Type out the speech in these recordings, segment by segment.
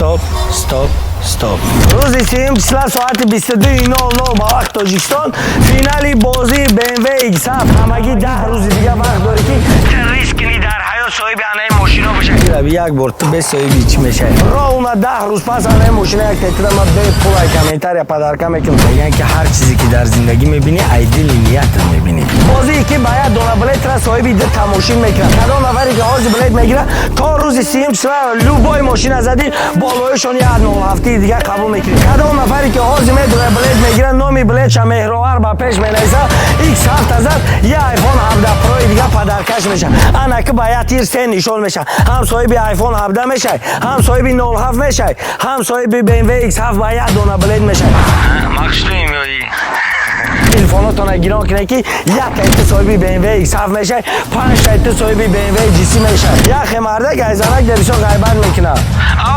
стоп. روزی سیم چلا ساعت 22:00 با وقت تاجیکستان فینالی بازی BMW X7 همگی 10 روز دیگه وقت داره که ریسک نی در حیات صاحب انای ماشینا بشه. یک بار تو به صاحبی چی میشه؟ راه اومد 10 روز پس انای ماشینا یک تیتر ما به پول کامنتار یا پدرکا میکنم میگن که هر چیزی که در زندگی میبینی ایدل نیت میبینی. بازی که باید دونا بلیت را صاحبی ده تماشین میکنه. کدام نفری که حاضر بلیت میگیره تا روز سیم چلا لوبای ماشین زدی بالایشون یه 9 هفته دیگه قبول میکنه. کدام نفری که حاضر میدونه بلیت میگیره نامی بلیت مهروار با پیش مینویسه X7 زد یه آیفون 17 پرو دیگه پدرکش میشه. انا که باید تیر سه نشون میشه. هم صاحب آیفون 17 میشه، هم صاحب 07 میشه، هم صاحب BMW X7 باید دونا بلیت میشه. مقصودی میایی تلفناتون گیران کنه که یک تایت صاحبی BMW X7 میشه، 5 تایت صاحبی BMW GC میشه. یک مرده گایزنک درشو غیبت میکنه. او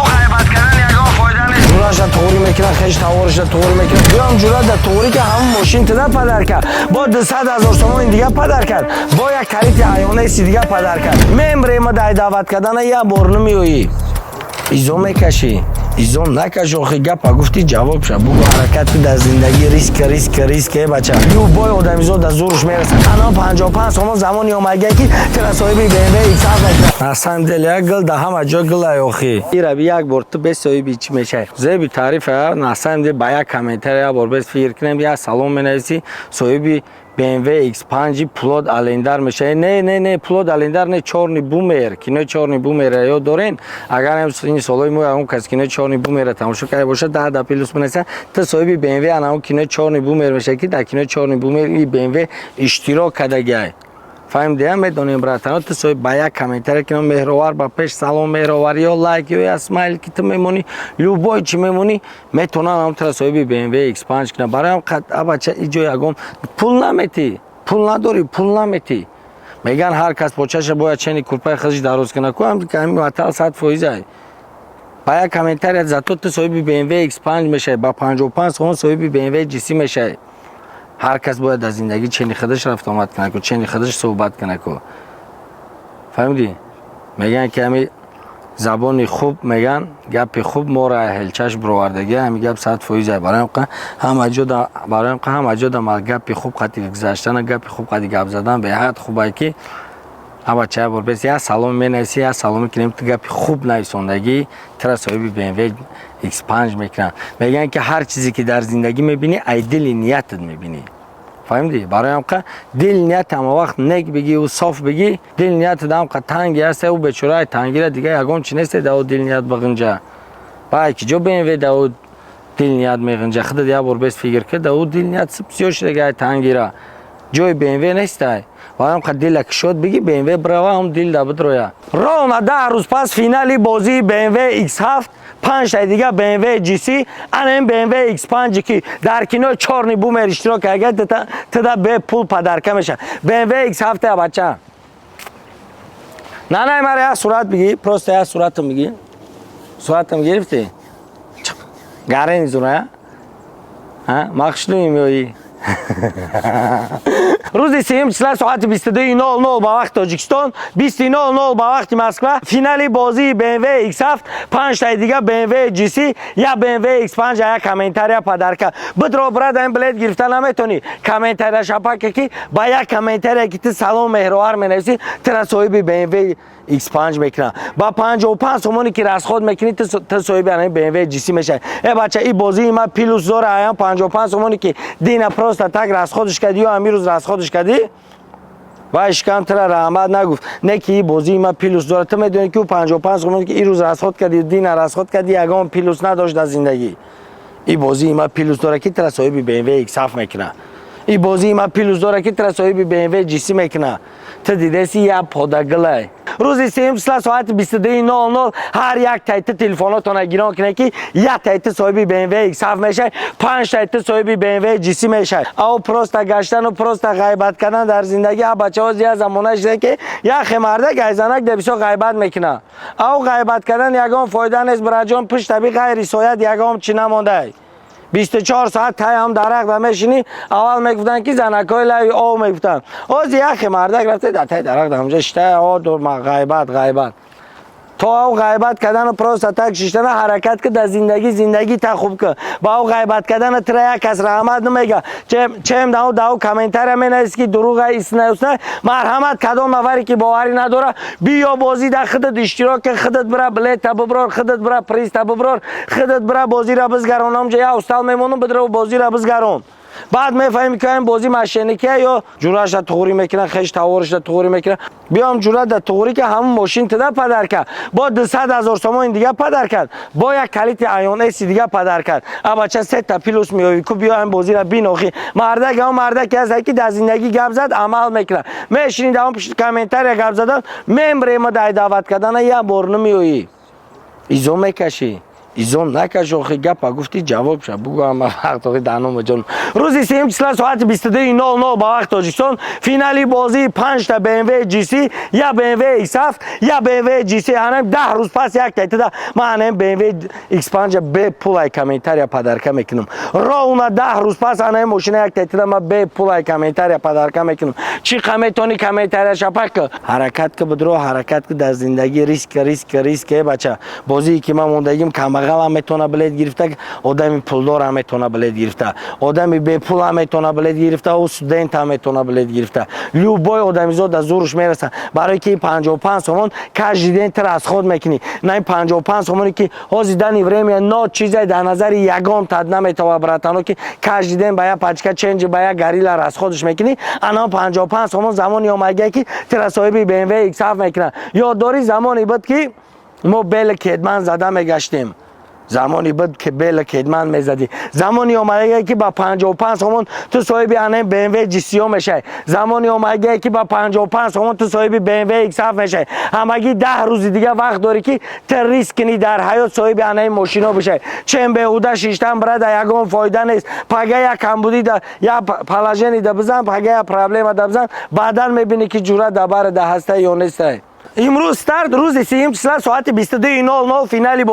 غیبت کردن یگان فایده نیست. جوراش توری میکنه، خیش تاورش توری میکنه. بیام جورا در توری که همون ماشین تدا پدر کرد. با 200,000 تومان دیگه پدر کرد. با یک کریت حیوانه سی دیگه پدر کرد. ممبر ما دعوت کردن یا بور نمیویی. ایزو میکشی. ایزون نکش آخه گپا گفتی جواب شد. بگو حرکت در زندگی ریسک بچه. یو بای آدمیزاد در زورش میرسه. انا 55 سال زمانی اومده که تر صاحبی BMW X7 اصلا دل یک گل ده همه جا گل آخی. ایرا بی یک بار تو به صاحبی چی میشه؟ زیبی تعریف ناسم ده با یک کامنتار یا بار بس فکر کنم یا سلام منویسی صاحبی BMW X5 پلود الندر میشه. نه پلود الندر نه چورنی بومر که نه چورنی بومر یا دارین اگر هم این سالای مو اون کس که نه چورنی بومر تماشا کرده باشه 10 پلوس منسه تا صاحب BMW انا اون که نه چورنی بومر میشه که در نه چورنی بومر این BMW اشتراک کرده گه فهم دیم میدونیم براتون تو صاحب با یک کامنتار که مهروار با پیش سلام مهروار یا لایک یا اسمایل که تو میمونی لوبای چی میمونی میتونم هم تو صاحب BMW X5 کنم برایم قطعا بچه ایجو یگم پول نمیتی پول نداری پول نمیتی میگن هر کس پوچش باید چنین کورپای خودش دروز کنه کوام که همین وقتا 100 فایده با یک کامنتار زاتو تو صاحب BMW X5 میشه با 55 سال صاحب BMW GC میشه هر کس باید از زندگی چنین خودش رفت آمد کنه کو چنین خودش صحبت کنه کو فهمیدی میگن که همین زبان خوب میگن گپ خوب ما را هلچش برآوردگی همین گپ 100 فایده برای هم اجدا ما گپ خوب قتی گذاشتن گپ خوب قتی گپ زدن به حد خوبه که اما چه بار بس یا سلام منویسی یا سلام کنیم تو گپ خوب نایسوندگی تر صاحب BMW X5 میکنن میگن که هر چیزی که در زندگی میبینی ایدل نیتت میبینی فهمیدی برای هم که دل نیت هم وقت نک بگی و صاف بگی دل نیت دام که تنگی است و بیچاره تنگی را دیگه یگان چی نیست داو دل نیت بغنجا با کی جو BMW داو دل نیت میغنجا خود یا بار بس فکر که داو دل نیت سبسیوش دیگه تنگی را جوی BMW نیست وام که دل کشود بگی BMW برای هم دل دابد رویا راه 10 روز پس فینالی بازی BMW X7 5 تا دیگه BMW GC ان BMW X5 که در کنار 4 بومر اشتراک کرده تا به پول پدرکه میشه BMW X7 بچه نه مرا صورت بگی پروست یا صورت میگی صورتم گرفتی گاره نیزونه ها مخشلوی میوی روز سیم چلا ساعت 22:00 با وقت تاجیکستان 20:00 با وقت مسکو فینالی بازی BMW X7 5 تا دیگه BMW GC یا BMW X5 یا کامنتار پدرکا بدرو براد این بلیت گرفتن نمیتونی کامنتار شپاک کی با یک کامنتار کی تو سلام مهروار منویسی تر صاحب BMW X5 میکنه با 55 تومانی که راست خود میکنی تو صاحب این BMW GC میشه ای بچه این بازی ما پیلوس زور آیا 55 تومانی که دینا پروست تک راست خودش کردی یا امیروز راست خودش کردی و اشکام تر رحمت نگفت نه کی بازی ما پیلوس داره تو میدونی که 55 تومانی که این روز راست خود کردی دینا راست خود کردی یگام پیلوس نداشت در زندگی این بازی ما پیلوس داره که تر صاحب BMW X7 میکنه این بازی ما پیلوس داره که تر صاحب BMW GC میکنه تو دیدی یا پودگله روزی سیم ساعت 22:00 هر یک تایت تلفناتون گیران کنه که یک تایت صاحب BMW X7 میشه 5 تایت صاحب BMW GC میشه او پروست گشتن و پروست غیبت کردن در زندگی بچه‌ها زیاد زمانه شده که یک مرده گایزنک دبیسو غیبت میکنه او غیبت کردن یگام فایده نیست برای جان پشت طبیق غیر سویت یگام چی نمونده 24 ساعت تای هم درخت میشینی اول میگفتن که زنکای لای او میگفتن از یک مرده رفته در تای درخت همجا شته او دور غیبت تو او غیبت کردن پروستاتک شیشتن حرکت که در زندگی تا خوب که با او غیبت کردن تریا کس رحمت نمیگه چه داو کامنتر من است که دروغ است نه مرحمت کدام نفری که باوری نداره بیا بازی در خودت اشتراک خودت برا بلیت تا ببرار خودت برا پریز تا ببرار خودت برا بازی را بزگرانم یا استاد میمونم بدرو بازی را بزگران بعد میفهمی که این بازی ماشینیکه یا جورش را توری میکنه خش تاورش را توری میکنه بیام جورا در توری که همون ماشین تدا پدر کرد با 200,000 تومان دیگه پدر کرد با یک کلیت ایون اس دیگه پدر کرد اب بچه سه تا پیلوس میوی کو بیا این بازی را بینوخی مرده که از کی در زندگی گپ زد عمل میکنه میشین دوام پشت کامنتر گپ زدن ممبر ما دعوت کردن یا بار نمیوی ایزو میکشی ایزون نکش آخه گپا گفتی جواب شد بگو هم وقت آخه دانم جان روزی 3 ساعت 22:00 با وقت تاجیکستان فینالی بازی 5 تا BMW GC یا BMW X7 یا BMW GC هم 10 روز پس یک تایید من BMW X5 به پولای کامنتاریا پدرکه میکنم راونا 10 روز پس انا ماشین یک تایید ما به پولای کامنتاریا پدرکه میکنم چی کامنتونی کامنتاریا شپک حرکت که بدرو حرکت که در زندگی ریسک بچه بازی که ما موندگیم کم هم میتونه بلد گرفته آدمی پولدار هم میتونه بلد گرفته آدمی به پول هم میتونه بلد گرفته و استودنت هم میتونه بلد گرفته لوبای آدمی زاد از زورش میرسه برای که 55 تومان کاش دین تر از خود میکنی نه 55 تومانی که هازیدن ورمی نه چیزای در نظر یگان تد نمیتونه براتانو که کاش دین باید پچکا چنج باید گاریلا از خودش میکنی انا 55 تومان زمانی اومگه که تر صاحب BMW X7 میکنه یادداری زمانی بود که ما بل کدمن زده میگشتیم زمانی بود که بل کدمن میزدی زمانی اومده که با 55 تومان تو صاحب انه BMW GC میشه زمانی اومده که با 55 تومان تو صاحب BMW X7 میشه همگی 10 روز دیگه وقت داری که ریسک کنی در حیات صاحب انه ماشینا بشه چم بهوده شیشتن برای یگان فایده نیست پگه یک کمبودی دا یا پلاژنی دا بزن پگه پرابلم دا بزن بعدا میبینی که جوره دبر ده هسته یا نیست امروز استارت روز 3 ساعت 22:00 فینالی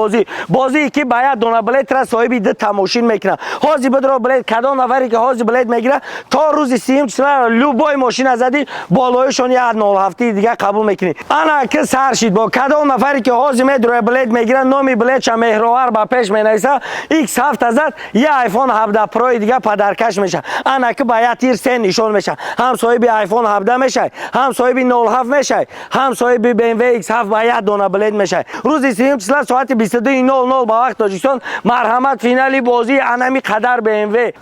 بازی که باید دو بلیت را صاحب ده تماشین میکنه حاضی بدرو بلیت کدام نفری که حاضی بلیت میگیره تا روز 3 لوبای ماشین ازدی بالایشون یه 07 دیگه قبول میکنی انا که سر شید با کدام نفری که حاضی میدرو بلیت میگیره نامی بلیت چه مهروار با پیش مینویسه X7 ازد یه آیفون 17 پرو دیگه پدرکش میشه انا که باید تیر سه نشون میشه هم صاحب آیفون 17 میشه هم صاحب 07 میشه هم صاحب BMW X7 باید دونه بلد میشه روز 3 ساعت 22:00 با وقت تاجیکستان مرحمت فینالی بازی انمی قدر BMW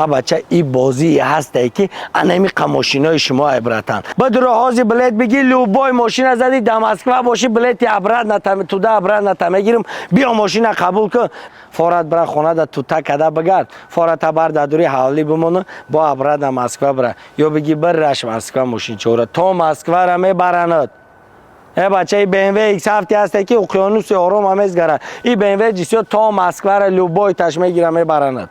بچه این بازی هسته که انمی ماشینای شما عبرتن بدر حاضی بلد بگی لوبای ماشین زدی دمسکو باشی بلد عبرت نتم تو ده عبرت نتم گیرم بیا ماشین قبول کن فورت برا خونه دا تو تکده بگرد فورت بر دادوری حوالی بمونه با عبرت دمسکو برا یا بگی بر رش مسکو ماشین چوره تو مسکو را میبرند بچه BMW X7 هسته که اقیانوس آرام هم میزگره این BMW GC تا مسکو را لوبای تش میگیره میبرند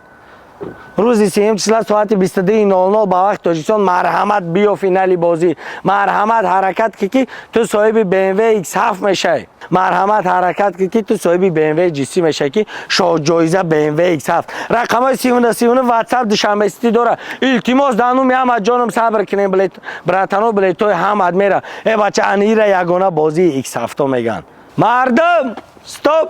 روز 3 ساعت 22:00 با وقت تاجیکستان مرحمت بیا فینالی بازی مرحمت حرکت که تو صاحب BMW X7 میشه مرحمت حرکت که تو صاحب BMW GC میشه که شاه جایزه BMW X7 رقم 39 واتساپ دوشنبه سیتی داره التماس دانو میام جانم صبر کنیم بلیت براتانو بلیت هم میره بچه انیره یگانه بازی X7 میگن مردم استاپ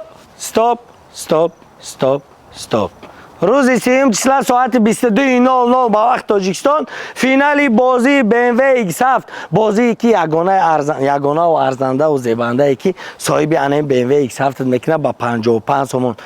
روز 3 ساعت 22:00 با وقت تاجیکستان فینالی بازی BMW X7 بازی که یگانه و ارزنده و زیبنده که صاحب انه BMW X7 میکنه با 55 تومان